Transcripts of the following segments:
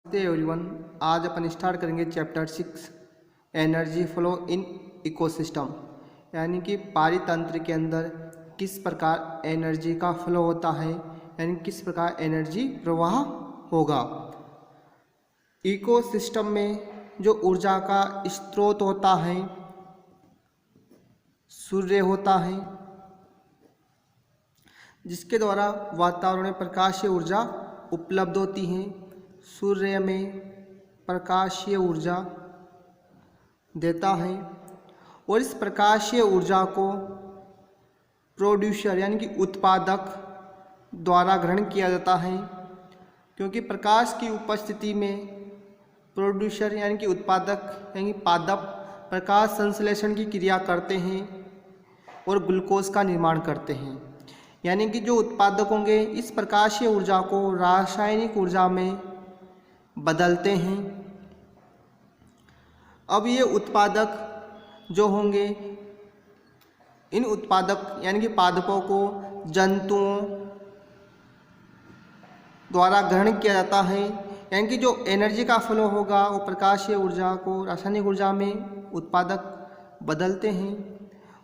नमस्ते एवरीवन। आज अपन स्टार्ट करेंगे chapter 6 energy flow in ecosystem, यानी कि पारितंत्र के अंदर किस प्रकार एनर्जी का फ्लो होता है, यानी किस प्रकार एनर्जी प्रवाह होगा। इकोसिस्टम में जो ऊर्जा का स्रोत होता है सूर्य होता है, जिसके द्वारा वातावरण में प्रकाशीय ऊर्जा उपलब्ध होती है। सूर्य में प्रकाशीय ऊर्जा देता है और इस प्रकाशीय ऊर्जा को प्रोड्यूसर यानी कि उत्पादक द्वारा ग्रहण किया जाता है, क्योंकि प्रकाश की उपस्थिति में प्रोड्यूसर यानी कि उत्पादक यानी पादप प्रकाश संश्लेषण की क्रिया करते हैं और ग्लूकोज का निर्माण करते हैं। यानी कि जो उत्पादक होंगे इस प्रकाशीय ऊर्जा को रासायनिक ऊर्जा में बदलते हैं। अब ये उत्पादक जो होंगे, इन उत्पादक यानी कि पादपों को जंतुओं द्वारा ग्रहण किया जाता है। यानी कि जो एनर्जी का फ्लो होगा वो प्रकाशीय ऊर्जा को रासायनिक ऊर्जा में उत्पादक बदलते हैं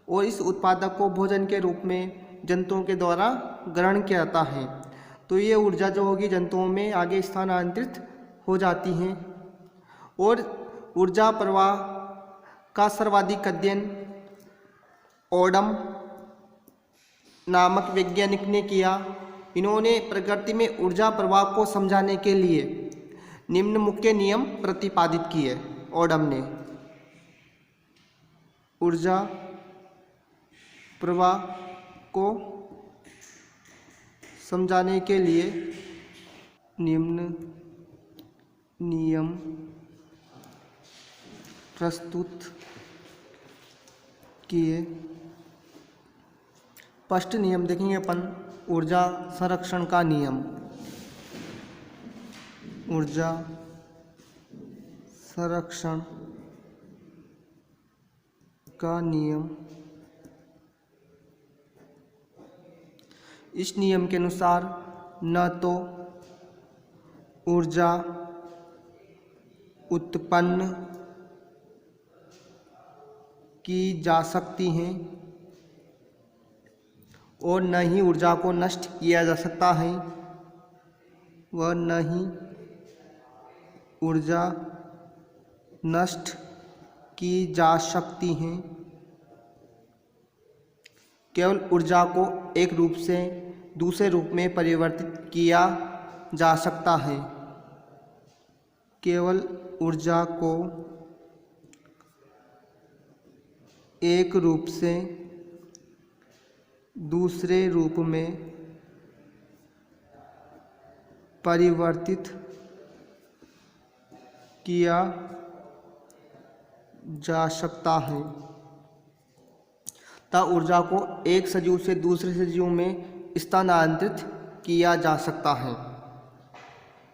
और इस उत्पादक को भोजन के रूप में जंतुओं के द्वारा ग्रहण किया जाता है। तो ये ऊर्जा जो होगी जंतुओं में आगे स्थानांतरित हो जाती हैं। और ऊर्जा प्रवाह का सर्वाधिक अध्ययन ओडम नामक वैज्ञानिक ने किया। इन्होंने प्रकृति में ऊर्जा प्रवाह को समझाने के लिए निम्न मुख्य नियम प्रतिपादित किए। ओडम ने ऊर्जा प्रवाह को समझाने के लिए निम्न नियम प्रस्तुत किए। फर्स्ट नियम देखेंगे अपन, ऊर्जा संरक्षण का नियम। ऊर्जा संरक्षण का नियम। इस नियम के अनुसार न तो ऊर्जा उत्पन्न की जा सकती है और न ही ऊर्जा को नष्ट किया जा सकता है, व न ही ऊर्जा नष्ट की जा सकती है। केवल ऊर्जा को एक रूप से दूसरे रूप में परिवर्तित किया जा सकता है। केवल ऊर्जा को एक रूप से दूसरे रूप में परिवर्तित किया जा सकता है तथा ऊर्जा को एक सजीव से दूसरे सजीव में स्थानांतरित किया जा सकता है।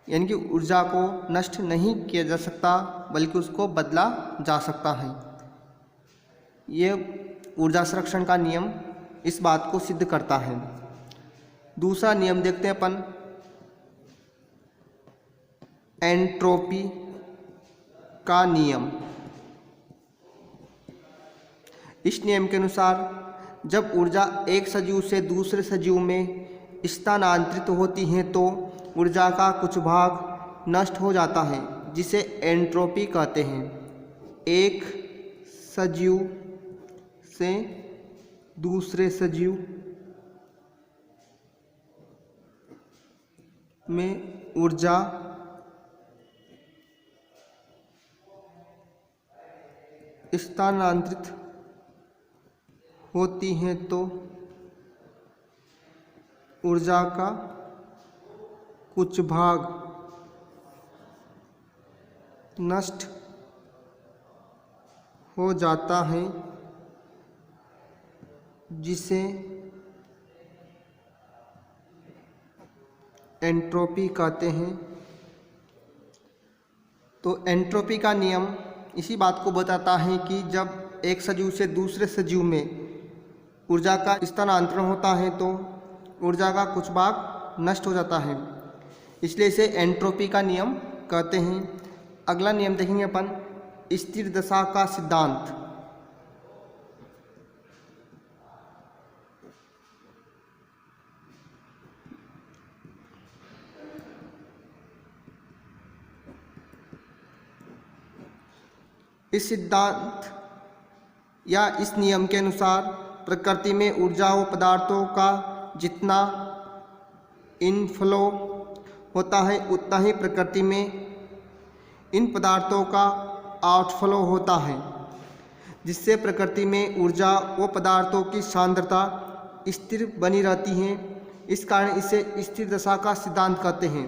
यानी कि ऊर्जा को नष्ट नहीं किया जा सकता बल्कि उसको बदला जा सकता है। ये ऊर्जा संरक्षण का नियम इस बात को सिद्ध करता है। दूसरा नियम देखते हैं अपन, एंट्रोपी का नियम। इस नियम के अनुसार जब ऊर्जा एक सजीव से दूसरे सजीव में स्थानांतरित होती है तो ऊर्जा का कुछ भाग नष्ट हो जाता है, जिसे एंट्रोपी कहते हैं। एक सजीव से दूसरे सजीव में ऊर्जा स्थानांतरित होती है तो ऊर्जा का कुछ भाग नष्ट हो जाता है, जिसे एंट्रोपी कहते हैं। तो एंट्रोपी का नियम इसी बात को बताता है कि जब एक सजीव से दूसरे सजीव में ऊर्जा का स्थानांतरण होता है तो ऊर्जा का कुछ भाग नष्ट हो जाता है, इसलिए इसे एंट्रोपी का नियम कहते हैं। अगला नियम देखेंगे अपन, स्थिर दशा का सिद्धांत। इस सिद्धांत या इस नियम के अनुसार प्रकृति में ऊर्जा व पदार्थों का जितना इनफ्लो होता है उतना ही प्रकृति में इन पदार्थों का आउटफ्लो होता है, जिससे प्रकृति में ऊर्जा व पदार्थों की सांद्रता स्थिर बनी रहती है। इस कारण इसे स्थिर दशा का सिद्धांत कहते हैं,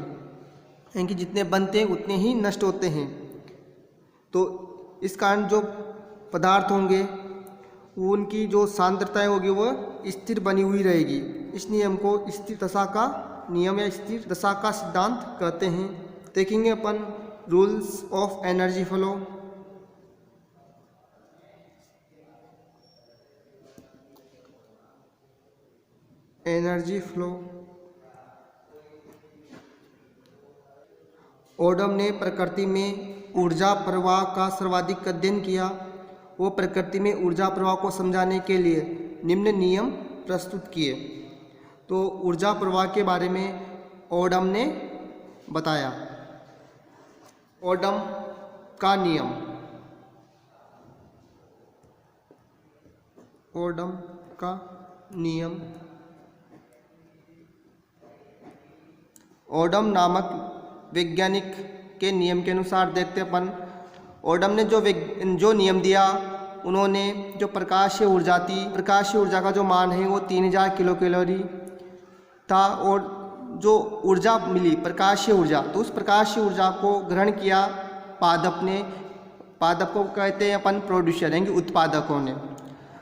यानी जितने बनते हैं उतने ही नष्ट होते हैं। तो इस कारण जो पदार्थ होंगे उनकी जो सांद्रता होगी वो स्थिर बनी हुई रहेगी। इस नियम को स्थिर दशा का नियम या स्थिर दशा का सिद्धांत कहते हैं। देखेंगे अपन rules of energy flow. Energy flow. Odum ने प्रकृति में ऊर्जा प्रवाह का सर्वाधिक अध्ययन किया। वो प्रकृति में ऊर्जा प्रवाह को समझाने के लिए निम्न नियम प्रस्तुत किए। तो ऊर्जा प्रवाह के बारे में ओडम ने बताया। ओडम का नियम। ओडम का नियम। ओडम नामक वैज्ञानिक के नियम के अनुसार देखते अपन, ओडम ने जो नियम दिया, उन्होंने जो प्रकाशीय ऊर्जा थी, प्रकाशीय ऊर्जा का जो मान है वो 3000 किलो कैलोरी था, और जो ऊर्जा मिली प्रकाशीय ऊर्जा, तो उस प्रकाशीय ऊर्जा को ग्रहण किया पादप ने। पादप को कहते हैं अपन प्रोड्यूसर, यानी उत्पादकों ने।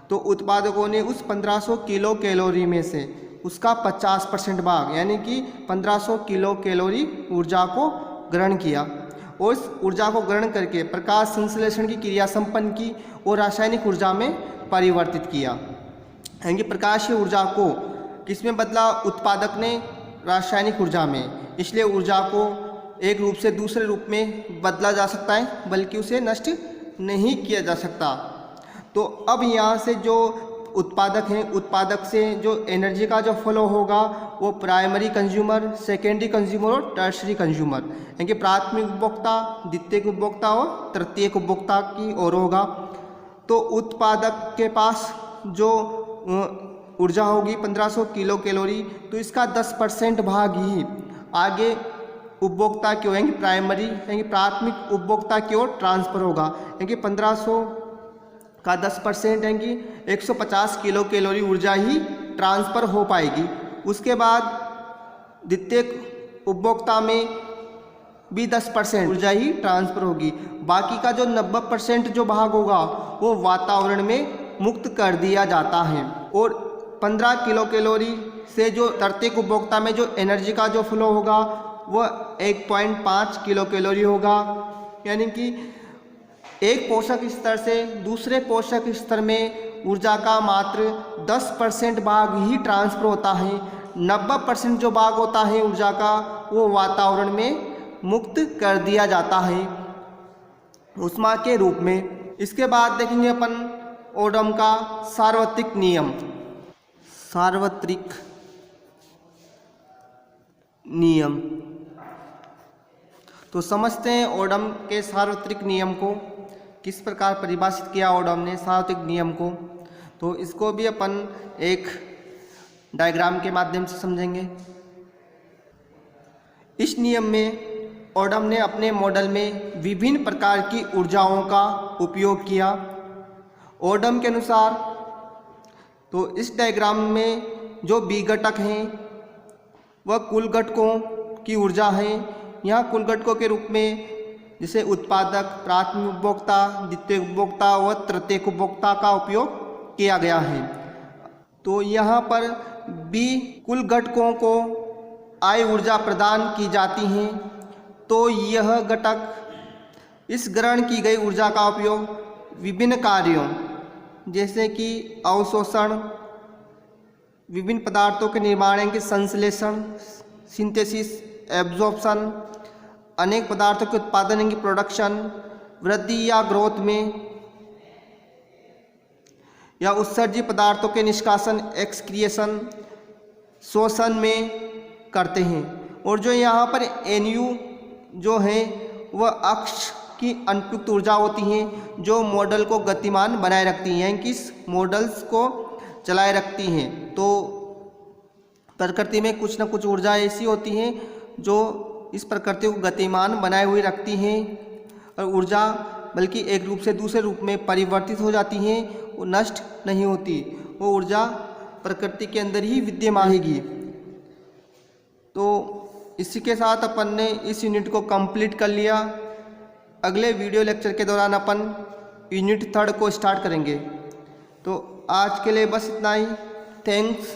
तो उत्पादकों ने उस 1500 किलो कैलोरी में से उसका 50% भाग, यानी कि 1500 किलो कैलोरी ऊर्जा को ग्रहण किया, और इस ऊर्जा को ग्रहण करके प्रकाश संश्लेषण की क्रिया संपन्न की और रासायनिक ऊर्जा में परिवर्तित किया। यानी प्रकाशीय ऊर्जा को किसमें बदला? उत्पादक ने रासायनिक ऊर्जा में। इसलिए ऊर्जा को एक रूप से दूसरे रूप में बदला जा सकता है, बल्कि उसे नष्ट नहीं किया जा सकता। तो अब यहाँ से जो उत्पादक हैं, उत्पादक से जो एनर्जी का जो फ्लो होगा वो प्राइमरी कंज्यूमर, सेकेंडरी कंज्यूमर और टर्शरी कंज्यूमर, यानी प्राथमिक उपभोक्ता, द्वितीयक उपभोक्ता और तृतीयक उपभोक्ता की ओर होगा। तो उत्पादक के पास जो ऊर्जा होगी 1500 किलो कैलोरी, तो इसका 10% भाग ही आगे उपभोक्ता की ओर, यानी प्राइमरी यानी प्राथमिक उपभोक्ता की ओर ट्रांसफ़र होगा। यानी 1500 का 10% है कि 150 किलो कैलोरी ऊर्जा ही ट्रांसफ़र हो पाएगी। उसके बाद द्वितीयक उपभोक्ता में भी 10% ऊर्जा ही ट्रांसफ़र होगी। बाकी का जो 90% जो भाग होगा वो वातावरण में मुक्त कर दिया जाता है। और 15 किलो कैलोरी से जो तृतीयक उपभोक्ता में जो एनर्जी का जो फ्लो होगा वह 1.5 किलो कैलोरी होगा। यानी कि एक पोषक स्तर से दूसरे पोषक स्तर में ऊर्जा का मात्र 10% भाग ही ट्रांसफ़र होता है। 90% जो भाग होता है ऊर्जा का वो वातावरण में मुक्त कर दिया जाता है ऊष्मा के रूप में। इसके बाद देखेंगे अपन ओडम का सार्वत्रिक नियम। सार्वत्रिक नियम। तो समझते हैं ओडम के सार्वत्रिक नियम को किस प्रकार परिभाषित किया ओडम ने सार्वत्रिक नियम को। तो इसको भी अपन एक डायग्राम के माध्यम से समझेंगे। इस नियम में ओडम ने अपने मॉडल में विभिन्न प्रकार की ऊर्जाओं का उपयोग किया। ओडम के अनुसार तो इस डायग्राम में जो बी घटक हैं वह कुल घटकों की ऊर्जा है। यहाँ कुल घटकों के रूप में जैसे उत्पादक, प्राथमिक उपभोक्ता, द्वितीयक उपभोक्ता व तृतीयक उपभोक्ता का उपयोग किया गया है। तो यहाँ पर बी कुल घटकों को आय ऊर्जा प्रदान की जाती हैं। तो यह घटक इस ग्रहण की गई ऊर्जा का उपयोग विभिन्न कार्यों जैसे कि अवशोषण, विभिन्न पदार्थों के निर्माण के संश्लेषण, सिंथेसिस, एब्जॉर्प्शन, अनेक पदार्थों के उत्पादन यानी प्रोडक्शन, वृद्धि या ग्रोथ में, या उत्सर्जित पदार्थों के निष्कासन एक्सक्रिएशन शोषण में करते हैं। और जो यहाँ पर NU जो है वह अक्ष की अनुप्रयुक्त ऊर्जा होती हैं जो मॉडल को गतिमान बनाए रखती हैं, यानी कि मॉडल्स को चलाए रखती हैं। तो प्रकृति में कुछ न कुछ ऊर्जा ऐसी होती हैं जो इस प्रकृति को गतिमान बनाए हुए रखती हैं, और ऊर्जा बल्कि एक रूप से दूसरे रूप में परिवर्तित हो जाती हैं, वो नष्ट नहीं होती, वो ऊर्जा प्रकृति के अंदर ही विद्यमान रहेगी। तो इसी के साथ अपन ने इस यूनिट को कंप्लीट कर लिया। अगले वीडियो लेक्चर के दौरान अपन यूनिट 3 को स्टार्ट करेंगे। तो आज के लिए बस इतना ही। थैंक्स।